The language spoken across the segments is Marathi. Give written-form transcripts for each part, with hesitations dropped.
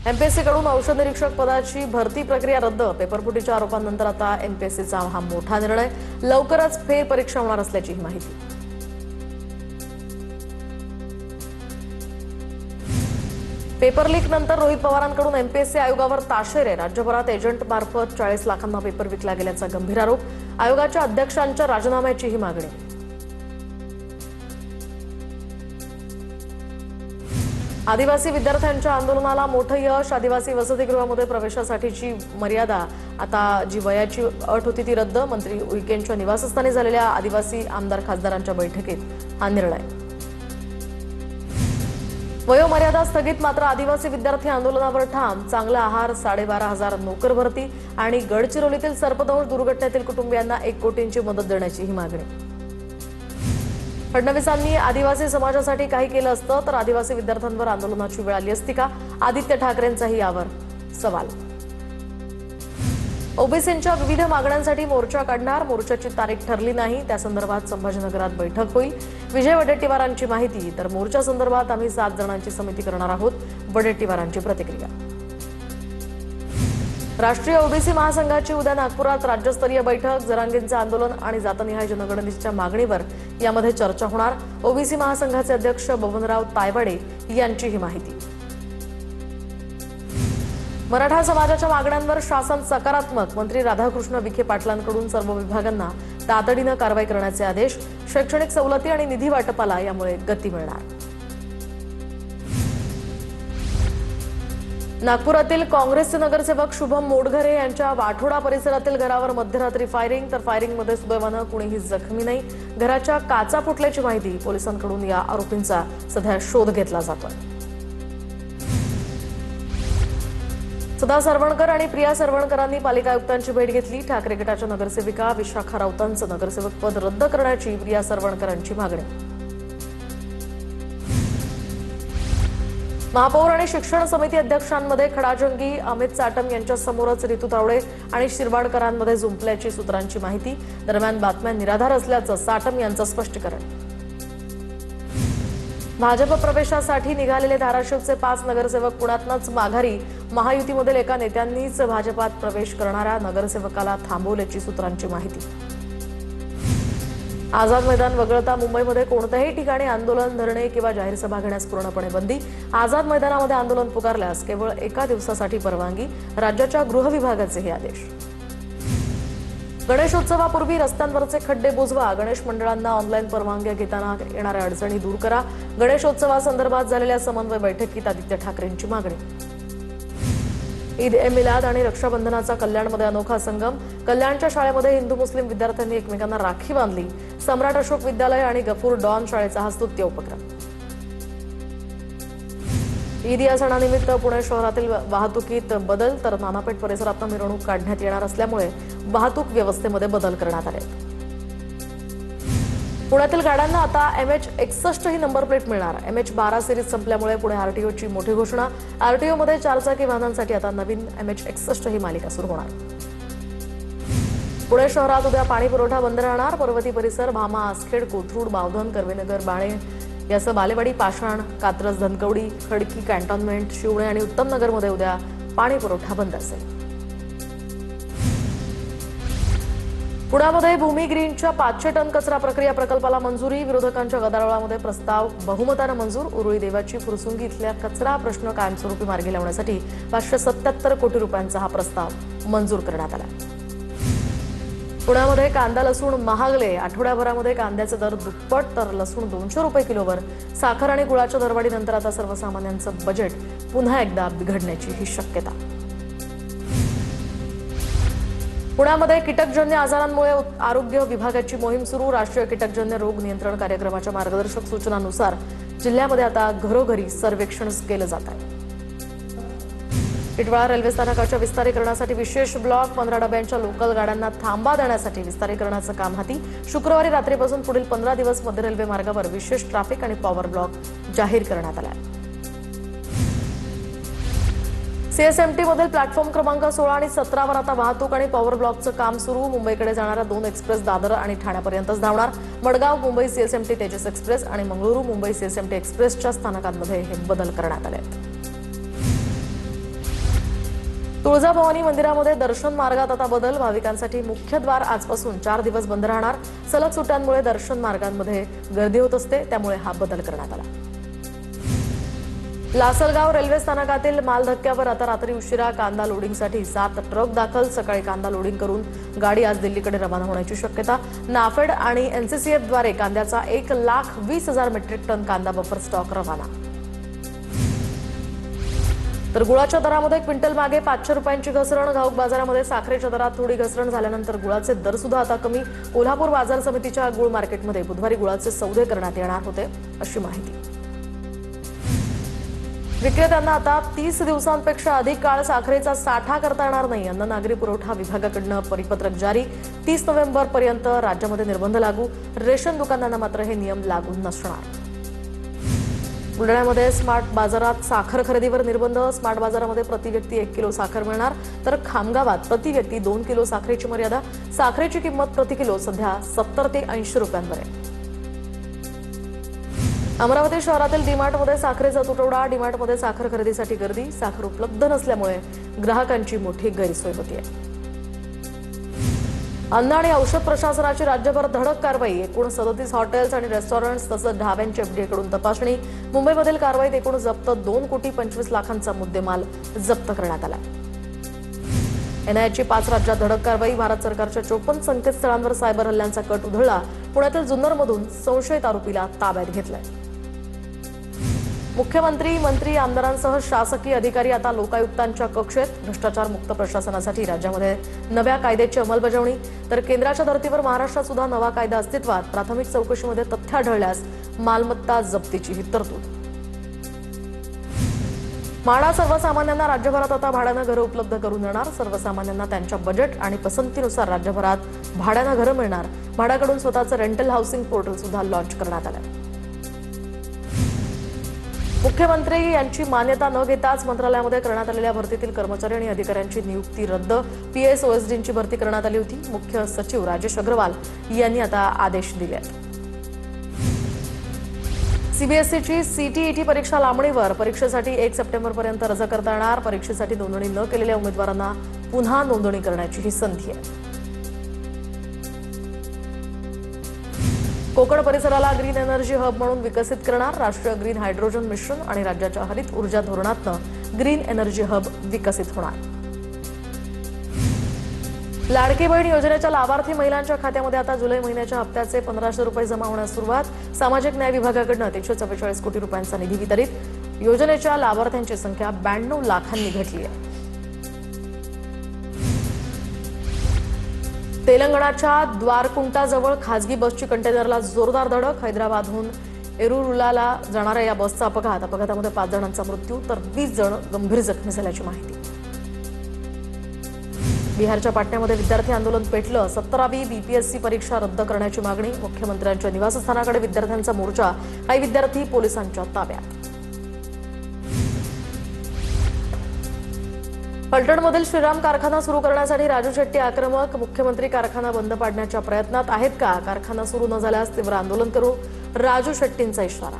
एमपीएससी कडून औषध निरीक्षक पदाची भरती प्रक्रिया रद्द। पेपरफुटीच्या आरोपांनंतर आता एमपीएससीचा हा मोठा निर्णय। लवकरच फेर परीक्षा होणार असल्याची माहिती। पेपर लीक नंतर रोहित पवारांकडून एमपीएससी आयोगावर ताशेरे। राज्यभरात एजंट मार्फत 40 लाखांना पेपर विकला गेल्याचा गंभीर आरोप। आयोगाच्या अध्यक्षांच्या राजीनाम्याची ही मागणी। आदिवासी विद्यार्थ्यांच्या आंदोलनाला मोठं यश। आदिवासी वसतिगृहामध्ये प्रवेशासाठीची मर्यादा आता जी वयाची अट होती ती रद्द। मंत्री उईकेंच्या निवासस्थानी झालेल्या आदिवासी आमदार खासदारांच्या बैठकीत हा निर्णय। वयोमर्यादा स्थगित, मात्र आदिवासी विद्यार्थी आंदोलनावर ठाम। चांगला आहार, 12,500 नोकर भरती आणि गडचिरोलीतील सर्पदंश दुर्घटनेतील कुटुंबियांना 1 कोटींची मदत देण्याची ही मागणी। फडणवीसांनी आदिवासी समाजासाठी काही केलं असतं तर आदिवासी विद्यार्थ्यांवर आंदोलनाची वेळ आली असती का? आदित्य ठाकरेंचाही यावर सवाल। ओबीसींच्या विविध मागण्यांसाठी मोर्चा काढणार। मोर्चाची तारीख ठरली नाही, त्या संदर्भात संभाजीनगरात बैठक होईल। विजय वडेट्टीवारांची माहिती। तर मोर्चा संदर्भात आम्ही 7 जणांची समिती करणार आहोत, वडेट्टीवारांची प्रतिक्रिया। राष्ट्रीय ओबीसी महासंघाची उद्या नागपुरात राज्यस्तरीय बैठक। जरांगेंचं आंदोलन आणि जातनिहाय जनगणनेच्या मागणीवर यामध्ये चर्चा होणार। ओबीसी महासंघाचे अध्यक्ष बबनराव तायवाडे यांची ही माहिती। मराठा समाजाच्या मागण्यांवर शासन सकारात्मक। मंत्री राधाकृष्ण विखे पाटलांकडून सर्व विभागांना तातडीनं कारवाई करण्याचे आदेश। शैक्षणिक सवलती आणि निधी वाटपाला यामुळे गती मिळणार। नागपुरातील काँग्रेसचे नगरसेवक शुभम मोडघरे यांच्या वाठोडा परिसरातील घरावर मध्यरात्री फायरिंग, तर फायरिंगमध्ये सुदैवानं कुणीही जखमी नाही। घराच्या काचा फुटल्याची माहिती। पोलिसांकडून या आरोपींचा सध्या शोध घेतला जातोय। सदा सरवणकर आणि प्रिया सरवणकरांनी पालिका आयुक्तांची भेट घेतली। ठाकरे गटाच्या नगरसेविका विशाखा राऊतांचं नगरसेवक पद रद्द करण्याची प्रिया सरवणकरांची मागणी। महापौर आणि शिक्षण समिती अध्यक्षांमध्ये खडाजंगी। अमित चाटम यांच्या समोरच रितू तावडे आणि शिरवाडकरांमध्ये जुंपल्याची सूत्रांची माहिती। दरम्यान बातम्या निराधार असल्याचं साटम यांचं स्पष्टीकरण। भाजप प्रवेशासाठी निघालेले धाराशिवचे 5 नगरसेवक पुण्यातच माघारी। महायुतीमधील एका नेत्यांनीच भाजपात प्रवेश करणाऱ्या नगरसेवकाला थांबवल्याची सूत्रांची माहिती। आझाद मैदान वगळता मुंबईमध्ये कोणत्याही ठिकाणी आंदोलन, धरणे किंवा जाहीर सभा घेण्यास पूर्णपणे बंदी। आझाद मैदानामध्ये आंदोलन पुकारल्यास केवळ 1 दिवसासाठी परवानगी। राज्याच्या गृह विभागाचे हे आदेश। गणेशोत्सवापूर्वी रस्त्यांवरचे खड्डे बुजवा। गणेश मंडळांना ऑनलाईन परवानग्या घेताना येणाऱ्या अडचणी दूर करा। गणेशोत्सवासंदर्भात झालेल्या समन्वय बैठकीत आदित्य ठाकरेंची मागणी। ईद ए मिलाद आणि रक्षाबंधनाचा कल्याणमध्ये अनोखा संगम। कल्याणच्या शाळेमध्ये हिंदू मुस्लिम विद्यार्थ्यांनी एकमेकांना राखी बांधली। सम्राट अशोक विद्यालय आणि गफूर डॉन शाळेचा हा स्तुत्य उपक्रम। ईद या सणानिमित्त पुणे शहरातील वाहतुकीत बदल, तर नानापेठ परिसरातून मिरवणूक काढण्यात येणार असल्यामुळे वाहतूक व्यवस्थेमध्ये बदल करण्यात आले। पुण्यातील गाड्यांना आता MH61 ही नंबर प्लेट मिळणार। MH12 सिरीज संपल्यामुळे पुणे आरटीओची मोठी घोषणा। आरटीओमध्ये 4 चाकी वाहनांसाठी आता नवीन MH61 ही मालिका सुरू होणार। पुणे शहरात उद्या पाणी पुरवठा बंद राहणार। पर्वती परिसर, भामा, आसखेड, कोथरूड, बावधन, कर्वेनगर, बाणे यासह बालेवाडी, पाषाण, कात्रज, धनकवडी, खडकी कॅन्टॉन्मेंट, शिवणे आणि उत्तम नगरमध्ये उद्या पाणी पुरवठा बंद असेल। पुण्यामध्ये भूमी ग्रीनच्या 500 टन कचरा प्रक्रिया प्रकल्पाला मंजुरी। विरोधकांच्या गदारोळामध्ये प्रस्ताव बहुमतानं मंजूर। उरुळी देवाची फुरसुंगी इथल्या कचरा प्रश्न कायमस्वरूपी मार्गी लावण्यासाठी 577 कोटी रुपयांचा हा प्रस्ताव मंजूर करण्यात आला। पुण्यामध्ये कांदा लसूण महागले। आठवड्याभरामध्ये कांद्याचे दर दुप्पट, तर लसूण 200 रुपये किलोवर। साखर आणि गुळाच्या दरवाढीनंतर आता सर्वसामान्यांचं बजेट पुन्हा एकदा बिघडण्याची ही शक्यता। पुण्यामध्ये कीटकजन्य आजारांमुळे आरोग्य विभागाची मोहीम सुरू। राष्ट्रीय कीटकजन्य रोग नियंत्रण कार्यक्रमाच्या मार्गदर्शक सूचनांनुसार जिल्ह्यामध्ये आता घरोघरी सर्वेक्षण केलं जात आहे। टिटवाळा रेल्वे स्थानकाच्या विस्तारीकरणासाठी विशेष ब्लॉक। 15 डब्यांच्या लोकल गाड्यांना थांबा देण्यासाठी विस्तारीकरणाचं काम हाती। शुक्रवारी रात्रीपासून पुढील 15 दिवस मध्य रेल्वे मार्गावर विशेष ट्रॅफिक आणि पॉवर ब्लॉक जाहीर करण्यात आला आहे। सीएसएमटी मधील प्लॅटफॉर्म क्रमांक 16 आणि 17 वर आता वाहतूक आणि पॉवर ब्लॉकचं काम सुरू। मुंबईकडे जाणाऱ्या 2 एक्सप्रेस दादर आणि ठाण्यापर्यंतच धावणार। मडगाव मुंबई सीएसएमटी तेजस एक्सप्रेस आणि मंगळुरू मुंबई सीएसएमटी एक्सप्रेसच्या स्थानकांमध्ये हे बदल करण्यात आले आहेत। तुळजाभवानी मंदिरामध्ये दर्शन मार्गात आता बदल. भाविकांसाठी मुख्य द्वार आजपासून 4 दिवस बंद राहणार. सलग सुट्ट्यांमुळे दर्शन मार्गांमध्ये गर्दी होत असते, त्यामुळे हा बदल करण्यात आला. लासलगाव रेल्वे स्थानकातील माल धक्क्यावर आता रात्री उशिरा कांदा लोडिंगसाठी 7 ट्रक दाखल. सकाळी कांदा लोडिंग करून गाडी आज दिल्लीकडे रवाना होण्याची शक्यता. नाफेड आणि एनसीसीएफ द्वारे कांद्याचा 1,20,000 मेट्रिक टन कांदा बफर स्टॉक रवाना. तर गुळाच्या दरामध्ये क्विंटल मागे 500 रुपयांची घसरण. घाऊक बाजारामध्ये साखरेच्या दरात थोडी घसरण झाल्यानंतर गुळाचे दर सुद्धा आता कमी. कोल्हापूर बाजार समितीच्या गुळ मार्केटमध्ये बुधवारी गुळाचे सौदे करण्यात येणार होते, अशी माहिती. विक्रेत्यांना आता 30 दिवसांपेक्षा अधिक काळ साखरेचा साठा करता येणार नाही. अन्न नागरी पुरवठा विभागाकडून परिपत्रक जारी. 30 नोव्हेंबरपर्यंत राज्यामध्ये निर्बंध लागू. रेशन दुकानांना मात्र हे नियम लागू नसणार. बुलढाण्यामध्ये स्मार्ट बाजारात साखर खरेदीवर निर्बंध. स्मार्ट बाजारामध्ये प्रति व्यक्ती 1 किलो साखर मिळणार, तर खामगावात प्रति व्यक्ती 2 किलो साखरेची मर्यादा. साखरेची किंमत प्रति किलो सध्या 70 ते 80 रुपयांवर आहे. अमरावती शहरातील डीमार्टमध्ये साखरेचा तुटवडा. डीमार्टमध्ये साखर खरेदीसाठी गर्दी. साखर उपलब्ध नसल्यामुळे ग्राहकांची मोठी गैरसोय होती आहे. अन्न आणि औषध प्रशासनाची राज्यभर धडक कारवाई. एकूण 37 हॉटेल्स आणि रेस्टॉरंट्स तसंच ढाब्यांची एफडीएकडून तपासणी. मुंबईमधील कारवाईत एकूण जप्त 2,25,00,000चा मुद्देमाल जप्त करण्यात आला. एनआयएची 5 राज्यात धडक कारवाई. भारत सरकारच्या 54 संकेतस्थळांवर सायबर हल्ल्यांचा कट उधळला. पुण्यातील जुन्नरमधून संशयित आरोपीला ताब्यात घेतलंय. मुख्यमंत्री, मंत्री, आमदारांसह शासकीय अधिकारी आता लोकायुक्तांच्या कक्षेत. भ्रष्टाचार मुक्त प्रशासनासाठी राज्यामध्ये नव्या कायद्याची अंमलबजावणी. तर केंद्राच्या धर्तीवर महाराष्ट्रात सुद्धा नवा कायदा अस्तित्वात. प्राथमिक चौकशीमध्ये तथ्य आढळल्यास मालमत्ता जप्तीचीही तरतूद. म्हाडा सर्वसामान्यांना राज्यभरात आता भाड्यानं घरं उपलब्ध करून देणार. सर्वसामान्यांना त्यांच्या बजेट आणि पसंतीनुसार राज्यभरात भाड्यानं घरं मिळणार. म्हाडाकडून स्वतःचं रेंटल हाऊसिंग पोर्टल सुद्धा लॉन्च करण्यात आलं. मुख्यमंत्री यांची मान्यता न घेताच मंत्रालयामध्ये करण्यात आलेल्या भरतीतील कर्मचारी आणि अधिकाऱ्यांची नियुक्ती रद्द. पीएस ओएसडींची भरती करण्यात आली होती. मुख्य सचिव राजेश अग्रवाल यांनी आता आदेश दिले आहेत. सीबीएसईची सीटीईटी परीक्षा लांबणीवर. परीक्षेसाठी 1 सप्टेंबरपर्यंत अर्ज करता येणार. परीक्षेसाठी नोंदणी न केलेल्या उमेदवारांना पुन्हा नोंदणी करण्याची ही संधी आहे. कोकण परिसराला ग्रीन एनर्जी हब म्हणून विकसित करणार. राष्ट्रीय ग्रीन हायड्रोजन मिशन आणि राज्याच्या हरित ऊर्जा धोरणातून ग्रीन एनर्जी हब विकसित होणार. लाडकी बहीण योजनेच्या लाभार्थी महिलांच्या खात्यामध्ये आता जुलै महिन्याच्या हप्त्याचे 1,500 रुपये जमा होण्यास सुरुवात. सामाजिक न्याय विभागाकडून 144 कोटी रुपयांचा निधी वितरित. योजनेच्या लाभार्थ्यांची संख्या 92 लाखांनी घटली आहे. तेलंगणाच्या द्वारकुंटाजवळ खासगी बसची कंटेनरला जोरदार धडक. हैदराबादहून एरुरुलाला जाणाऱ्या या बसचा अपघात. अपघातामध्ये 5 जणांचा मृत्यू तर 20 जण गंभीर जखमी झाल्याची माहिती. बिहारच्या पाटण्यामध्ये विद्यार्थी आंदोलन पेटलं. 17वी बीपीएससी परीक्षा रद्द करण्याची मागणी. मुख्यमंत्र्यांच्या निवासस्थानाकडे विद्यार्थ्यांचा मोर्चा. काही विद्यार्थी पोलिसांच्या ताब्यात. फलटणमधील श्रीराम कारखाना सुरू करण्यासाठी राजू शेट्टी आक्रमक. मुख्यमंत्री कारखाना बंद पाडण्याच्या प्रयत्नात आहेत का? कारखाना सुरू न झाल्यास तीव्र आंदोलन करू. राजू शेट्टींचा इशारा.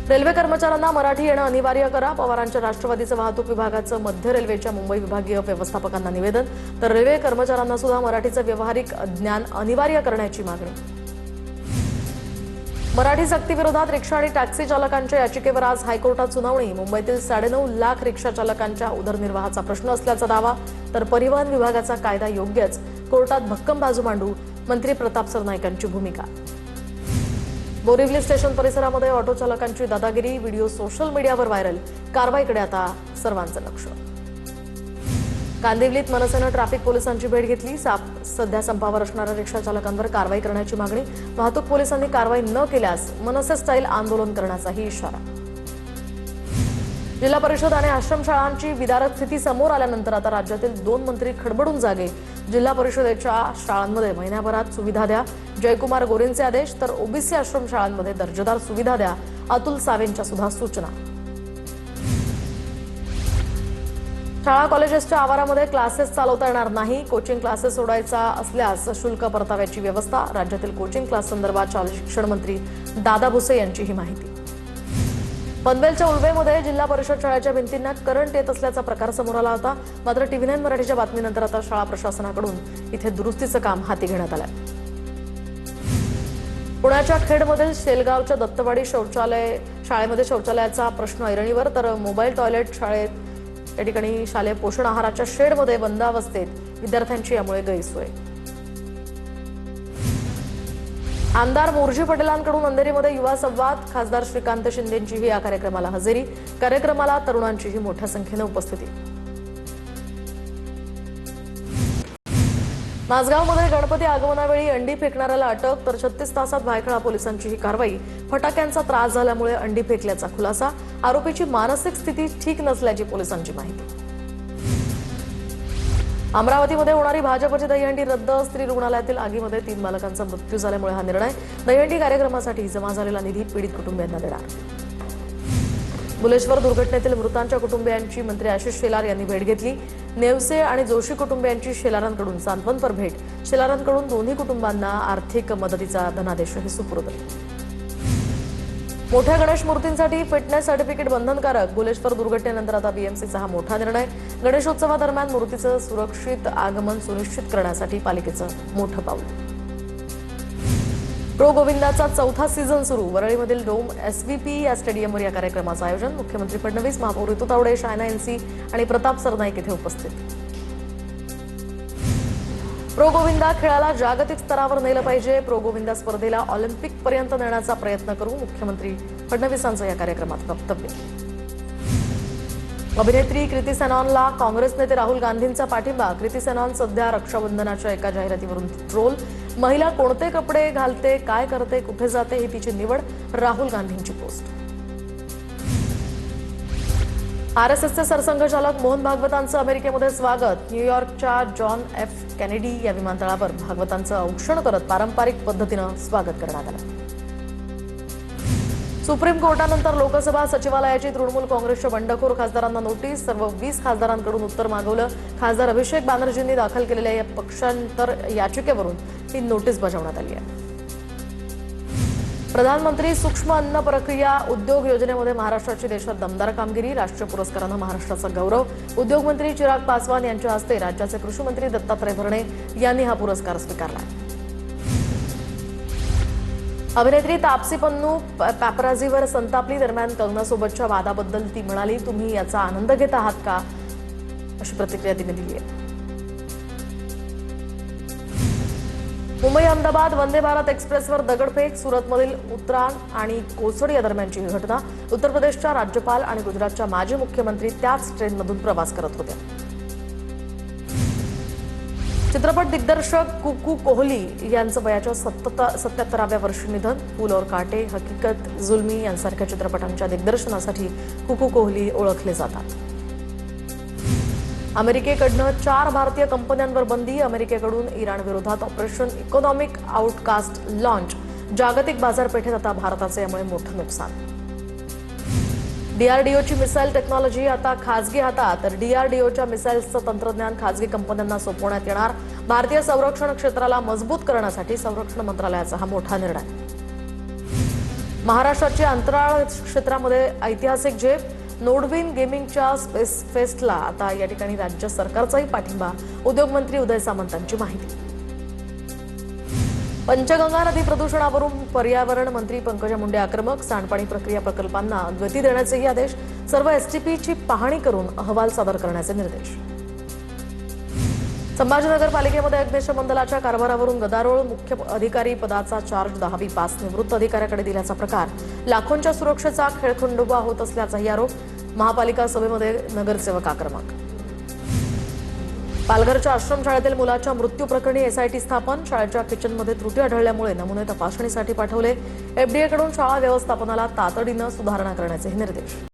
रेल्वे कर्मचाऱ्यांना मराठी येणं अनिवार्य करा. पवारांच्या राष्ट्रवादीचं वाहतूक विभागाचं मध्य रेल्वेच्या मुंबई विभागीय व्यवस्थापकांना निवेदन. तर रेल्वे कर्मचाऱ्यांना सुद्धा मराठीचं व्यावहारिक ज्ञान अनिवार्य करण्याची मागणी. मराठी सक्तीविरोधात रिक्षा आणि टॅक्सी चालकांच्या याचिकेवर आज हायकोर्टात सुनावणी. मुंबईतील 9.5 लाख रिक्षा चालकांच्या उदरनिर्वाहाचा प्रश्न असल्याचा दावा. तर परिवहन विभागाचा कायदा योग्यच. कोर्टात भक्कम बाजू मांडू. मंत्री प्रताप सरनाईकांची भूमिका. बोरिवली स्टेशन परिसरामध्ये ऑटो चालकांची दादागिरी. व्हिडिओ सोशल मीडियावर व्हायरल. कारवाईकडे आता सर्वांचं लक्ष. कांदिवलीत मनसेनं ट्रॅफिक पोलिसांची भेट घेतली. सध्या संपावर असणाऱ्या रिक्षा चालकांवर कारवाई करण्याची मागणी. वाहतूक पोलिसांनी कारवाई न केल्यास मनसे स्टाईल आंदोलन करण्याचाही इशारा. जिल्हा परिषद आणि आश्रमशाळांची विदारक स्थिती समोर आल्यानंतर आता राज्यातील 2 मंत्री खडबडून जागे. जिल्हा परिषदेच्या शाळांमध्ये महिन्याभरात सुविधा द्या. जयकुमार गोरेंचे आदेश. तर ओबीसी आश्रमशाळांमध्ये दर्जेदार सुविधा द्या. अतुल सावेंच्या सुद्धा सूचना. शाळा कॉलेजेसच्या आवारामध्ये क्लासेस चालवता येणार नाही. कोचिंग क्लासेस सोडायचा असल्यास शुल्क परताव्याची व्यवस्था. राज्यातील कोचिंग क्लास संदर्भात शालेय शिक्षण मंत्री दादा भुसे यांची ही माहिती. पनवेलच्या उलवेमध्ये जिल्हा परिषद शाळेच्या भिंतींना करंट येत असल्याचा प्रकार समोर आला होता. मात्र TV9 मराठीच्या बातमीनंतर आता शाळा प्रशासनाकडून इथे दुरुस्तीचं काम हाती घेण्यात आलंय. पुण्याच्या खेडमधील शेलगावच्या दत्तवाडी शाळेमध्ये शौचालयाचा प्रश्न ऐरणीवर, तर मोबाईल टॉयलेट शाळेत या ठिकाणी शालेय पोषण आहाराच्या शेडमध्ये बंद अवस्थेत विद्यार्थ्यांची यामुळे गैरसोय. आमदार मोर्जी पटेलांकडून अंधेरीमध्ये युवा संवाद, खासदार श्रीकांत शिंदेंचीही या कार्यक्रमाला हजेरी. कार्यक्रमाला तरुणांचीही मोठ्या संख्येने उपस्थिती. माझगावमध्ये गणपती आगमनावेळी अंडी फेकणाऱ्याला अटक, तर 36 तासात भायखळा पोलिसांची ही कारवाई. फटाक्यांचा त्रास झाल्यामुळे अंडी फेकल्याचा खुलासा. आरोपीची मानसिक स्थिती ठीक नसल्याची पोलिसांची माहिती. अमरावतीमध्ये होणारी भाजपची दहीहंडी रद्द, स्त्री रुग्णालयातील आगीमध्ये 3 बालकांचा मृत्यू झाल्यामुळे हा निर्णय. दहीहंडी कार्यक्रमासाठी जमा झालेला निधी पीडित कुटुंबियांना देणार. बुलेश्वर दुर्घटनेतील मृतांच्या कुटुंबियांची मंत्री आशिष शेलार यांनी भेट घेतली. नेवसे आणि जोशी कुटुंबियांची शेलारांकडून सांत्वनपर भेट. शेलारांकडून दोन्ही कुटुंबांना आर्थिक मदतीचा धनादेशही सुपूर्द. मोठ्या गणेश मूर्तींसाठी फिटनेस सर्टिफिकेट बंधनकारक. बुलेश्वर दुर्घटनेनंतर आता BMCचा हा मोठा निर्णय. गणेशोत्सवादरम्यान मूर्तीचं सुरक्षित आगमन सुनिश्चित करण्यासाठी पालिकेचं मोठं पाऊल. प्रो गोविंदाचा 4था सीझन सुरू. वरळीमधील डोम SVP या स्टेडियमवर या कार्यक्रमाचं आयोजन. मुख्यमंत्री फडणवीस, महापौर ऋतू तावडे, शायना NC आणि प्रताप सरनाईक इथे उपस्थित. प्रो गोविंदा खेळाला जागतिक स्तरावर नेलं पाहिजे. प्रो गोविंदा स्पर्धेला ऑलिम्पिकपर्यंत नेण्याचा प्रयत्न करू. मुख्यमंत्री फडणवीसांचं या कार्यक्रमात वक्तव्य. अभिनेत्री कृती सेनॉनला काँग्रेस नेते राहुल गांधींचा पाठिंबा. कृती सेनॉन सध्या रक्षाबंधनाच्या एका जाहिरातीवरून ट्रोल. महिला कोणते कपडे घालते, काय करते, कुठे जाते ही तिची निवड. राहुल गांधींची पोस्ट. RSSचे सरसंघचालक मोहन भागवतांचं अमेरिकेमध्ये स्वागत. न्यूयॉर्कच्या जॉन F केनेडी या विमानतळावर भागवतांचं औक्षण करत पारंपरिक पद्धतीनं स्वागत करण्यात आलं. सुप्रीम कोर्टानंतर लोकसभा सचिवालयाची तृणमूल काँग्रेसच्या बंडखोर खासदारांना नोटीस. सर्व 20 खासदारांकडून उत्तर मागवलं. खासदार अभिषेक बॅनर्जींनी दाखल केलेल्या या पक्षांतर याचिकेवरून ही नोटीस बजावण्यात आली आहे. प्रधानमंत्री सूक्ष्म अन्न प्रक्रिया उद्योग योजनेमध्ये महाराष्ट्राची देशात दमदार कामगिरी. राष्ट्रीय पुरस्कारानं महाराष्ट्राचा गौरव. उद्योगमंत्री चिराग पासवान यांच्या हस्ते राज्याचे कृषी मंत्री दत्तात्रय भरणे यांनी हा पुरस्कार स्वीकारला. अभिनेत्री तापसी पन्नू पॅपराझीवर संतापली. दरम्यान कंगनासोबतच्या वादाबद्दल ती म्हणाली, तुम्ही याचा आनंद घेत आहात का, अशी प्रतिक्रिया तिने दिली आहे. मुंबई अहमदाबाद वंदे भारत एक्सप्रेसवर दगडफेक. सुरतमधील उतराण आणि कोसड या दरम्यानची ही घटना. उत्तर प्रदेशच्या राज्यपाल आणि गुजरातच्या माजी मुख्यमंत्री त्याच ट्रेनमधून प्रवास करत होत्या. चित्रपट दिग्दर्शक कुकू कोहली यांचं वयाच्या 77व्या वर्षी निधन. फूल और कांटे, हकीकत, जुल्मी यांसारख्या चित्रपटांच्या दिग्दर्शनासाठी कुकू कोहली ओळखले जातात. अमेरिकेकडनं 4 भारतीय कंपन्यांवर बंदी. अमेरिकेकडून इराण विरोधात ऑपरेशन इकॉनॉमिक आउटकास्ट लॉन्च. जागतिक बाजारपेठेत आता भारताचे यामुळे मोठं नुकसान. DRDOची मिसाईल टेक्नॉलॉजी आता खासगी हातात. तर DRDOच्या मिसाईल्सचं तंत्रज्ञान खासगी कंपन्यांना सोपवण्यात येणार. भारतीय संरक्षण क्षेत्राला मजबूत करण्यासाठी संरक्षण मंत्रालयाचा हा मोठा निर्णय. महाराष्ट्राची अंतराळ क्षेत्रामध्ये ऐतिहासिक झेप. नोडविन गेमिंगच्या स्पेस फेस्टला आता या ठिकाणी राज्य सरकारचाही पाठिंबा. उद्योगमंत्री उदय सामंतांची माहिती. पंचगंगा नदी प्रदूषणावरून पर्यावरण मंत्री पंकजा मुंडे आक्रमक. सांडपाणी प्रक्रिया प्रकल्पांना गती देण्याचेही आदेश. सर्व STPची पाहणी करून अहवाल सादर करण्याचे निर्देश. संभाजीनगर पालिकेमध्ये अग्निशमन दलाच्या कारभारावरून गदारोळ. मुख्य अधिकारी पदाचा चार्ज 10वी पास निवृत्त अधिकाऱ्याकडे दिल्याचा प्रकार. लाखोंच्या सुरक्षेचा खेळखंडोबा होत असल्याचाही आरोप. महापालिका सभेमध्ये नगरसेवक आक्रमक. पालघरच्या आश्रमशाळेतील मुलाच्या मृत्यू प्रकरणी SIT स्थापन. शाळेच्या किचनमध्ये त्रुटी आढळल्यामुळे नमुने तपासणीसाठी पाठवले. FDA कडून शाळा व्यवस्थापनाला तातडीनं सुधारणा करण्याचे निर्देश.